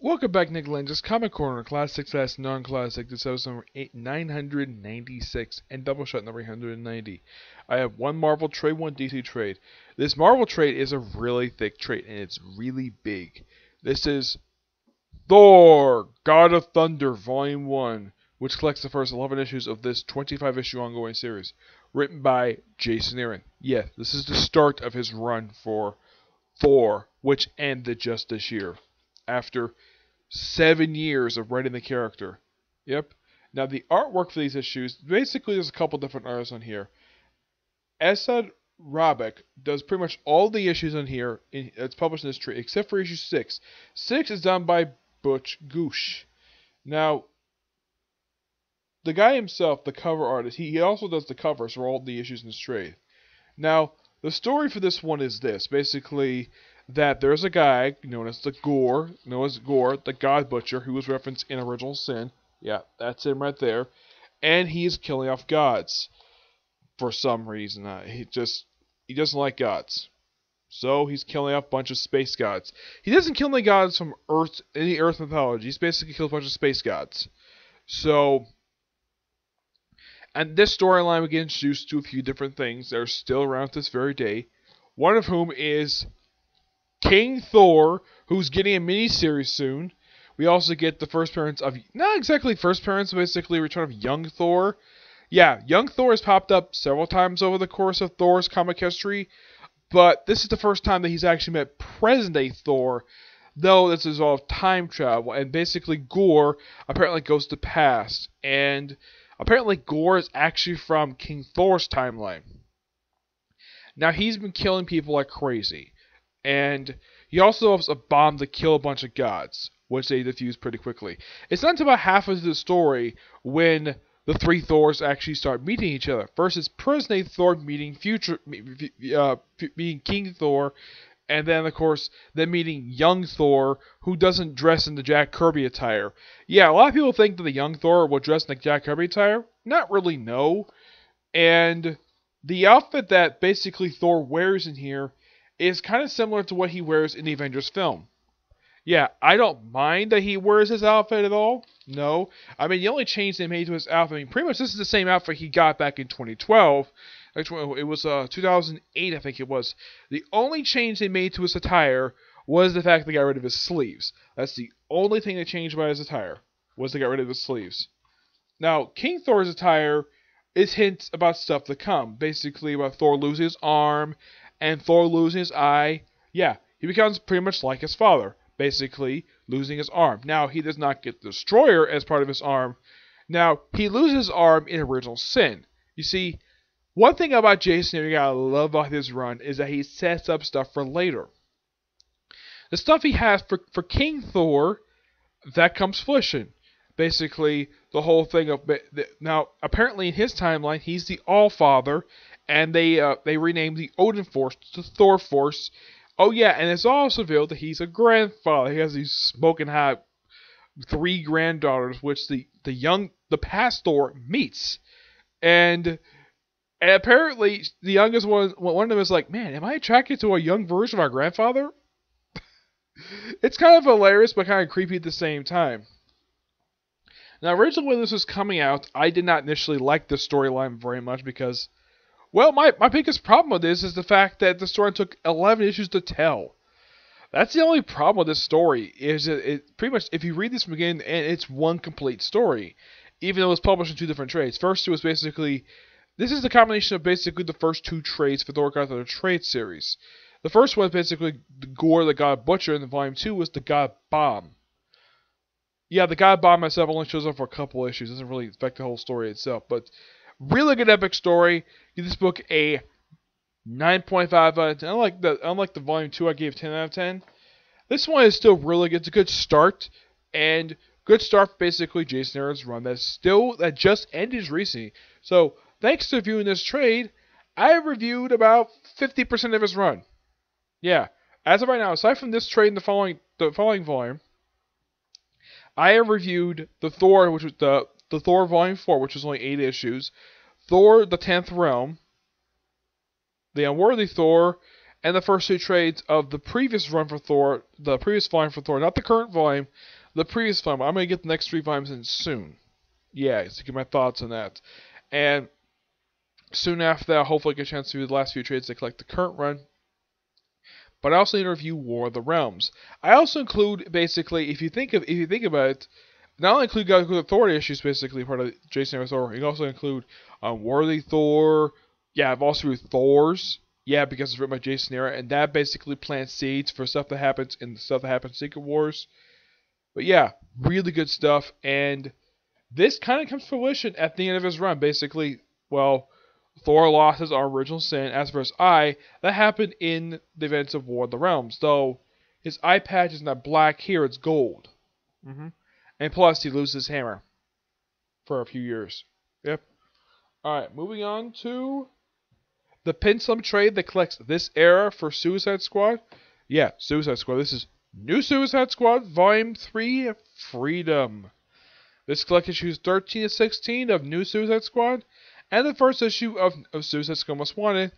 Welcome back, Nick Lenz, Comic Corner, Classic / Non-Classic. This is episode number 996 and Doubleshot number 890. I have one Marvel trade, one DC trade. This Marvel trade is a really thick trade, and it's really big. This is Thor, God of Thunder, Volume 1, which collects the first 11 issues of this 25-issue ongoing series, written by Jason Aaron. Yeah, this is the start of his run for Thor, which ended just this year, after 7 years of writing the character. Yep. Now, the artwork for these issues, basically there's a couple different artists on here. Esad Rabek does pretty much all the issues on here. It's published in this trade, except for issue 6. 6 is done by Butch Goosh. Now, the guy himself, the cover artist, he also does the covers for all the issues in this trade. Now, the story for this one is this. Basically, that there's a guy known as Gore, the God Butcher, who was referenced in Original Sin. Yeah, that's him right there. And he's killing off gods for some reason. He doesn't like gods. So he's killing off a bunch of space gods. He doesn't kill any gods from any Earth mythology. He's basically killed a bunch of space gods. So, and this storyline we get introduced to a few different things that are still around to this very day. One of whom is King Thor, who's getting a mini-series soon. We also get the first appearance of, not exactly first appearance, basically return of young Thor. Yeah, young Thor has popped up several times over the course of Thor's comic history, but this is the first time that he's actually met present-day Thor, though this is all time travel, and basically Gore apparently goes to past, and apparently Gore is actually from King Thor's timeline. Now, he's been killing people like crazy. And he also has a bomb to kill a bunch of gods, which they defuse pretty quickly. It's not until about half of the story when the three Thors actually start meeting each other. First, it's present-day Thor meeting King Thor, and then, of course, then meeting young Thor, who doesn't dress in the Jack Kirby attire. Yeah, a lot of people think that the young Thor will dress in the Jack Kirby attire. Not really, no. And the outfit that basically Thor wears in here is kind of similar to what he wears in the Avengers film. Yeah, I don't mind that he wears his outfit at all. No. I mean, the only change they made to his outfit, I mean, pretty much this is the same outfit he got back in 2012. Actually, it was 2008, I think it was. The only change they made to his attire was the fact they got rid of his sleeves. That's the only thing they changed about his attire, was they got rid of his sleeves. Now, King Thor's attire is hints about stuff to come. Basically, about Thor losing his arm, and Thor losing his eye. Yeah, he becomes pretty much like his father, basically losing his arm. Now, he does not get the Destroyer as part of his arm. Now, he loses his arm in Original Sin. You see, one thing about Jason you gotta love about his run is that he sets up stuff for later. The stuff he has for King Thor, that comes fruition. Basically, the whole thing of... Now, apparently in his timeline, he's the All-Father, and they renamed the Odin Force to Thor Force. Oh yeah, and it's also revealed that he's a grandfather. He has these smoking hot 3 granddaughters, which the past Thor meets. And apparently the youngest one of them is like, man, am I attracted to a young version of our grandfather? It's kind of hilarious, but kind of creepy at the same time. Now, originally when this was coming out, I did not initially like the storyline very much because, well, my biggest problem with this is the fact that the story took 11 issues to tell. That's the only problem with this story, is that it pretty much, if you read this from beginning to end, it's one complete story, even though it was published in 2 different trades. First, it was basically, this is the combination of basically the first 2 trades for Thor God of Thunder trade series. The first one was basically Gore, the God Butcher, and then Volume 2 was the God Bomb. Yeah, the God Bomb myself only shows up for a couple issues. It doesn't really affect the whole story itself, but really good epic story. Give this book a 9.5 out of 10. Unlike the Volume 2 I gave 10 out of 10. This one is still really good. It's a good start. And good start for basically Jason Aaron's run that just ended recently. So, thanks to viewing this trade, I reviewed about 50% of his run. Yeah. As of right now, aside from this trade and the following volume, I have reviewed the Thor, which was the Thor Volume 4, which was only 8 issues, Thor, the 10th Realm, the Unworthy Thor, and the first two trades of the previous run for Thor, the previous volume for Thor, not the current volume, the previous volume. I'm going to get the next 3 volumes in soon. Yeah, to get my thoughts on that. And soon after that, hopefully I get a chance to do the last few trades that collect the current run. But I also need to review War of the Realms. I also include, basically, if you think about it, not only include the Thor issues, basically part of Jason Aaron's Thor, you can also include Worthy Thor. Yeah, I've also reviewed Thor's. Yeah, because it's written by Jason Aaron, and that basically plants seeds for stuff that happens in the stuff that happens in Secret Wars. But yeah, really good stuff, and this kind of comes to fruition at the end of his run. Basically, well, Thor lost his original sin as for his eye. That happened in the events of War of the Realms, though his eye patch is not black here, it's gold. And plus, he loses his hammer for a few years. Yep. Alright, moving on to the Pinslim trade that collects this era for Suicide Squad. Yeah, Suicide Squad. This is New Suicide Squad, Volume 3, Freedom. This collects issues 13 to 16 of New Suicide Squad, and the first issue of Suicide Squad Most Wanted,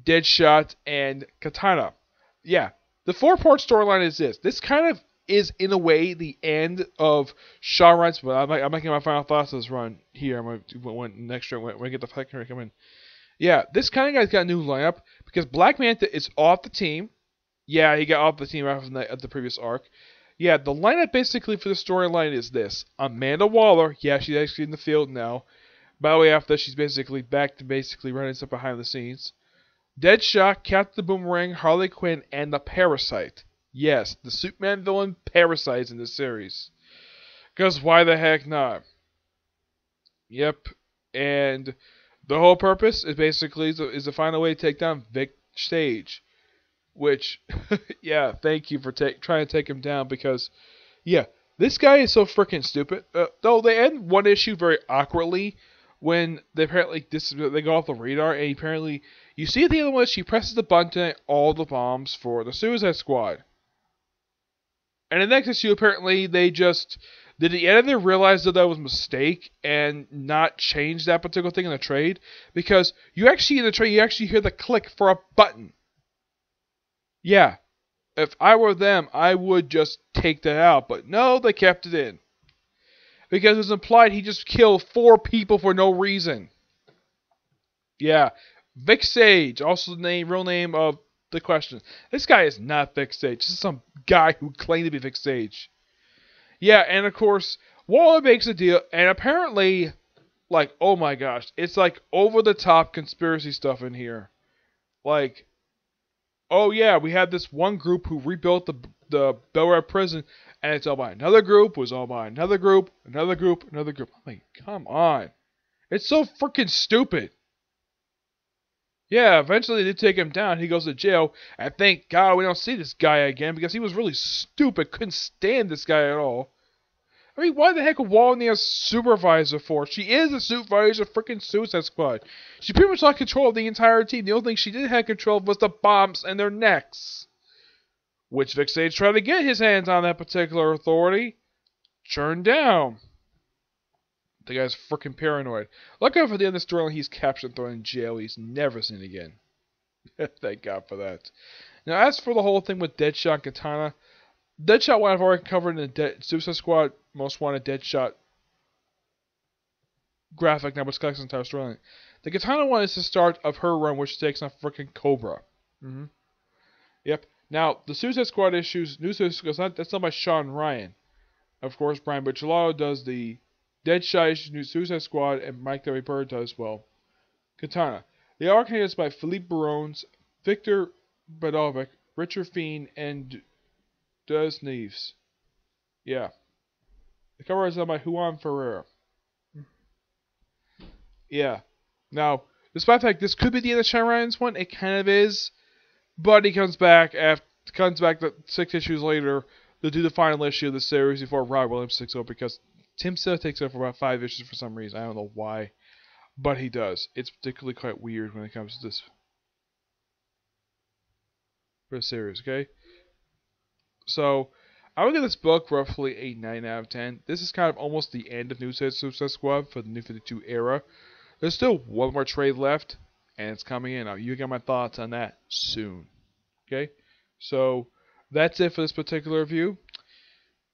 Deadshot, and Katana. Yeah, the 4-part storyline is this. This kind of is, in a way, the end of Shaw Ryan's, but I'm making my final thoughts of this run here. I'm going to do next run when I get the second come in. Yeah, this kind of guy's got a new lineup because Black Manta is off the team. Yeah, he got off the team after the previous arc. Yeah, the lineup basically for the storyline is this. Amanda Waller, yeah, she's actually in the field now. By the way, after that, she's basically back to basically running stuff behind the scenes. Deadshot, Captain Boomerang, Harley Quinn, and the Parasite. Yes, the Superman villain Parasite's in this series. Because why the heck not? Yep, and the whole purpose is basically is to find a way to take down Vic Sage. Which, yeah, thank you for trying to take him down because, yeah, this guy is so freaking stupid. Though they end one issue very awkwardly when they apparently they go off the radar, and apparently you see at the other one she presses the button to all the bombs for the Suicide Squad. And the next issue apparently they just did the editor realize that was a mistake and not change that particular thing in the trade because you actually in the trade you actually hear the click for a button. Yeah, if I were them, I would just take that out. But no, they kept it in. Because it's implied he just killed 4 people for no reason. Yeah, Vic Sage, also the real name of the question. This guy is not Vic Sage. This is some guy who claimed to be Vic Sage. Yeah, and of course, Waller makes a deal, and apparently, like, oh my gosh, it's like over-the-top conspiracy stuff in here. Like, oh yeah, we had this one group who rebuilt the Bel Air prison, and it's all by another group, was all by another group, another group, another group. I'm like, come on. It's so freaking stupid. Yeah, eventually they take him down, he goes to jail, and thank God we don't see this guy again, because he was really stupid, couldn't stand this guy at all. I mean, why the heck would Wall need a supervisor for? She is a supervisor of freaking Suicide Squad. She pretty much lost control of the entire team. The only thing she didn't have control of was the bombs and their necks. Which Vic Sage tried to get his hands on that particular authority. Turned down. The guy's freaking paranoid. Look out for the end of the storyline. He's captured and thrown in jail. He's never seen again. Thank God for that. Now, as for the whole thing with Deadshot and Katana, Deadshot one I've already covered in the Suicide Squad Most Wanted Deadshot graphic now, which collects the entire storyline. The Katana one is the start of her run, which takes on freaking Cobra. Yep. Now, the Suicide Squad issues, New Suicide Squad, that's done by Sean Ryan. Of course, Brian Bucciolato does the Deadshot issue, New Suicide Squad, and Mike W. Bird does, well, Katana. The arc is by Philippe Barones, Victor Badovic, Richard Fiend, and Des Neves. Yeah. The cover is done by Juan Ferrer. Yeah. Now, despite the fact this could be the end of Sean Ryan's one, it kind of is. But he comes back 6 issues later to do the final issue of the series before Rob Williams takes over because Tim still takes over for about 5 issues for some reason. I don't know why. But he does. It's particularly quite weird when it comes to this for the series, okay? So, I would give this book roughly a 9 out of 10. This is kind of almost the end of New Suicide Squad for the New 52 era. There's still one more trade left, and it's coming in. You get my thoughts on that soon. Okay, so that's it for this particular review.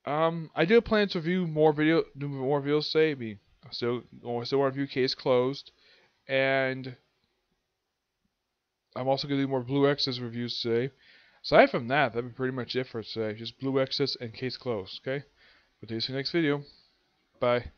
I do plan to do more videos today. I still want to review Case Closed, and I'm also going to do more Blue Exorcist reviews today. Aside from that, that'd be pretty much it for today. Just Blue Exorcist and Case Closed, okay? But see you next video. Bye.